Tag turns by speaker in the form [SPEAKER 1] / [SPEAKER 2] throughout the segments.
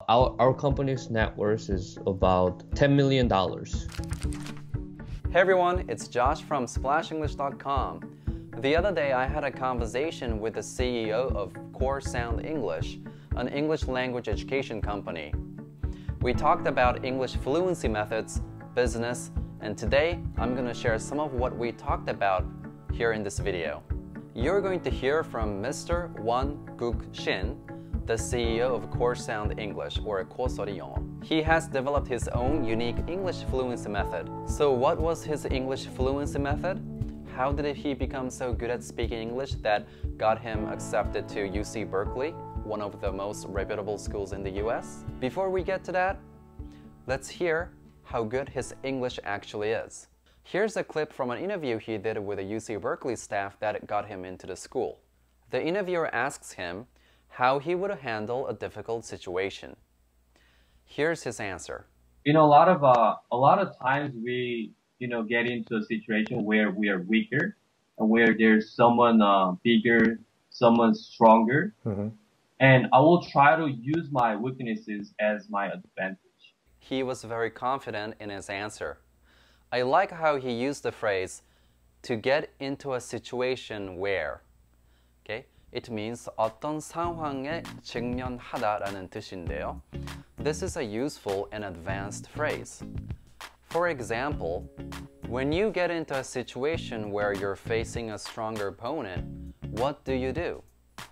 [SPEAKER 1] Our company's net worth is about $10 million.
[SPEAKER 2] Hey everyone, it's Josh from splashenglish.com. The other day I had a conversation with the CEO of CoreSoundEnglish, an English language education company. We talked about English fluency methods, business, and today I'm going to share some of what we talked about here in this video. You're going to hear from Mr. Won-Guk Shin, the CEO of CoreSoundEnglish, or 코어소리영어. He has developed his own unique English fluency method. So what was his English fluency method? How did he become so good at speaking English that got him accepted to UC Berkeley, one of the most reputable schools in the US? Before we get to that, let's hear how good his English actually is. Here's a clip from an interview he did with the UC Berkeley staff that got him into the school. The interviewer asks him how he would handle a difficult situation. Here's his answer.
[SPEAKER 3] A lot of times we, get into a situation where we are weaker and where there's someone bigger, someone stronger. Mm-hmm. And I will try to use my weaknesses as my advantage.
[SPEAKER 2] He was very confident in his answer. I like how he used the phrase, to get into a situation where. Okay? It means 어떤 상황에 직면하다라는 뜻인데요. This is a useful and advanced phrase. For example, when you get into a situation where you're facing a stronger opponent, what do you do?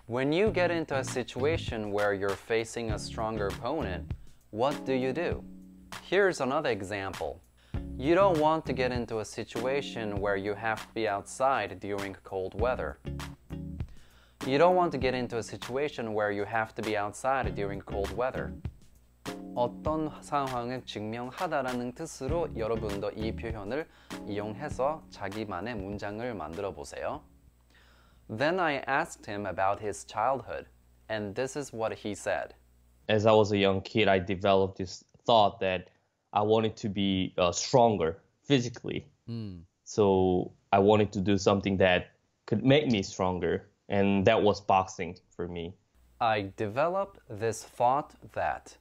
[SPEAKER 2] When you get into a situation where you're facing a stronger opponent, what do you do? Here's another example. You don't want to get into a situation where you have to be outside during cold weather. You don't want to get into a situation where you have to be outside during cold weather. 어떤 상황에 직면하다라는 뜻으로 여러분도 이 표현을 이용해서 자기만의 문장을 만들어 보세요. Then I asked him about his childhood, and this is what he said.
[SPEAKER 1] As I was a young kid, I developed this thought that I wanted to be stronger physically. So I wanted to do something that could make me stronger. And that was boxing for me.
[SPEAKER 2] I developed this thought that.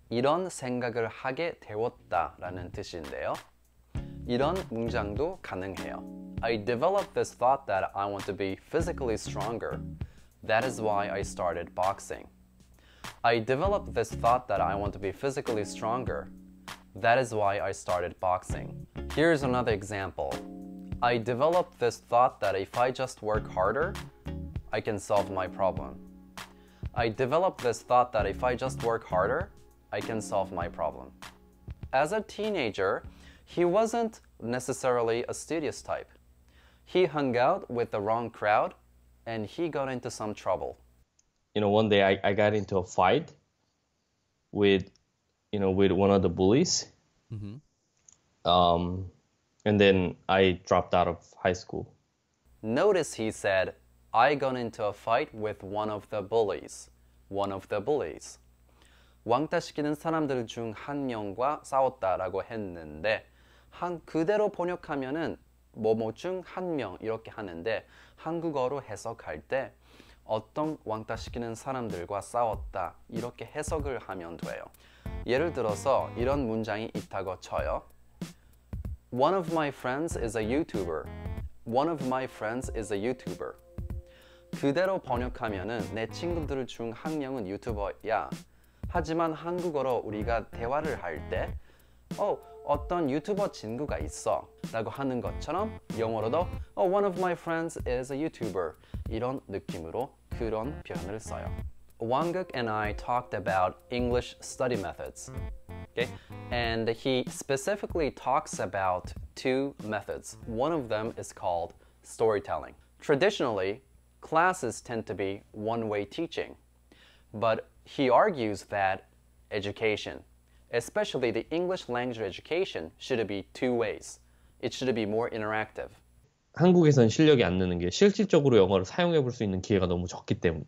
[SPEAKER 2] 이런 생각을 하게 되었다라는 뜻인데요. 이런 문장도 가능해요. I developed this thought that I want to be physically stronger. That is why I started boxing. I developed this thought that I want to be physically stronger. That is why I started boxing. Here's another example. I developed this thought that if I just work harder, I can solve my problem. I developed this thought that if I just work harder, I can solve my problem. As a teenager, he wasn't necessarily a studious type. He hung out with the wrong crowd and he got into some trouble.
[SPEAKER 1] One day I got into a fight with one of the bullies. Mm-hmm. And then I dropped out of high school.
[SPEAKER 2] Notice he said, I got into a fight with one of the bullies. One of the bullies. 왕따시키는 사람들 중 한 명과 싸웠다라고 했는데 그대로 번역하면은 뭐뭐 중 한 명 이렇게 하는데 한국어로 해석할 때 어떤 왕따시키는 사람들과 싸웠다 이렇게 해석을 하면 돼요. 예를 들어서 이런 문장이 있다고 쳐요. One of my friends is a YouTuber. One of my friends is a YouTuber. 그대로 번역하면은 내 친구들 중 한 명은 유튜버야. 하지만 한국어로 우리가 대화를 할 때 어떤 유튜버 친구가 있어 라고 하는 것처럼 영어로도 one of my friends is a YouTuber 이런 느낌으로 그런 표현을 써요. Won-Guk and I talked about English study methods. Okay? And he specifically talks about two methods. One of them is called storytelling. Traditionally, classes tend to be one-way teaching, but he argues that education, especially the English language education, should be two ways. It should be more interactive.
[SPEAKER 1] 한국에선 실력이 안 느는 게 실질적으로 영어를 사용해 볼 수 있는 기회가 너무 적기 때문에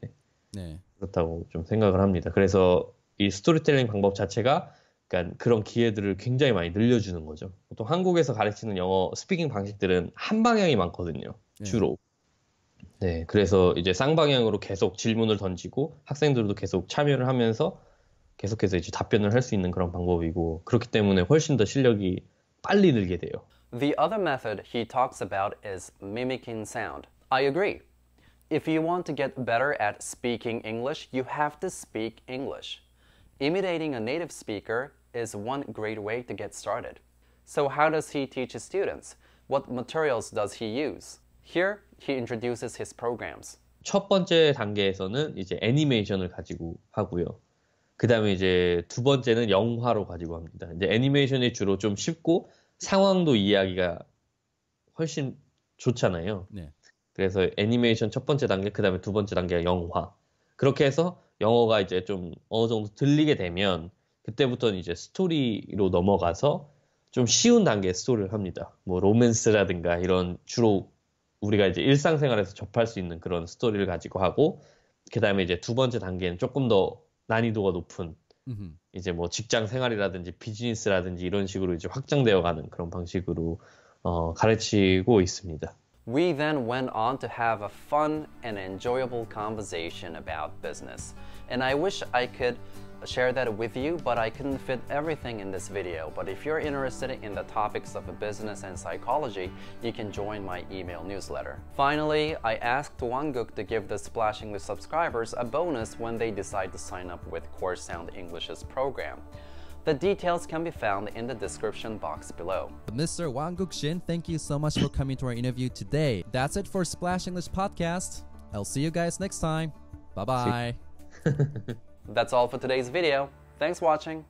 [SPEAKER 4] 네.
[SPEAKER 1] 그렇다고 좀 생각을 합니다. 그래서 이 스토리텔링 방법 자체가 그러니까 그런 기회들을 굉장히 많이 늘려주는 거죠. 보통 한국에서 가르치는 영어 스피킹 방식들은 한 방향이 많거든요. 주로. 네, 그래서 이제 쌍방향으로 계속 질문을 던지고 학생들도 계속 참여를 하면서 계속해서 이제 답변을 할 수 있는 그런 방법이고 그렇기 때문에 훨씬 더 실력이 빨리 늘게 돼요.
[SPEAKER 2] The other method he talks about is mimicking sound. I agree. If you want to get better at speaking English, you have to speak English. Imitating a native speaker is one great way to get started. So how does he teach his students? What materials does he use? Here, he introduces his programs.
[SPEAKER 1] 첫 번째 단계에서는 이제 애니메이션을 가지고 하고요. 그 다음에 이제 두 번째는 영화로 가지고 합니다. 이제 애니메이션이 주로 좀 쉽고 상황도 이해하기가 훨씬 좋잖아요.
[SPEAKER 4] 네.
[SPEAKER 1] 그래서 애니메이션 첫 번째 단계, 그 다음에 두 번째 단계가 영화. 그렇게 해서 영어가 이제 좀 어느 정도 들리게 되면 그때부터는 이제 스토리로 넘어가서 좀 쉬운 단계의 스토리를 합니다. 뭐 로맨스라든가 이런 주로 우리가 이제 일상생활에서 접할 수 있는 그런 스토리를 가지고 하고 그 다음에 이제 두 번째 단계는 조금 더 난이도가 높은 이제 뭐 직장 생활이라든지 비즈니스라든지 이런 식으로 이제 확장되어 가는 그런 방식으로 가르치고 있습니다.
[SPEAKER 2] We then went on to have a fun and enjoyable conversation about business. And I wish I could share that with you, but I couldn't fit everything in this video. But if you're interested in the topics of business and psychology, you can join my email newsletter. Finally, I asked Wanguk to give the Splash English subscribers a bonus when they decide to sign up with Core Sound English's program. The details can be found in the description box below.
[SPEAKER 4] Mr. Wanguk Shin, thank you so much for coming to our interview today. That's it for Splash English Podcast. I'll see you guys next time. Bye-bye.
[SPEAKER 2] That's all for today's video. Thanks for watching.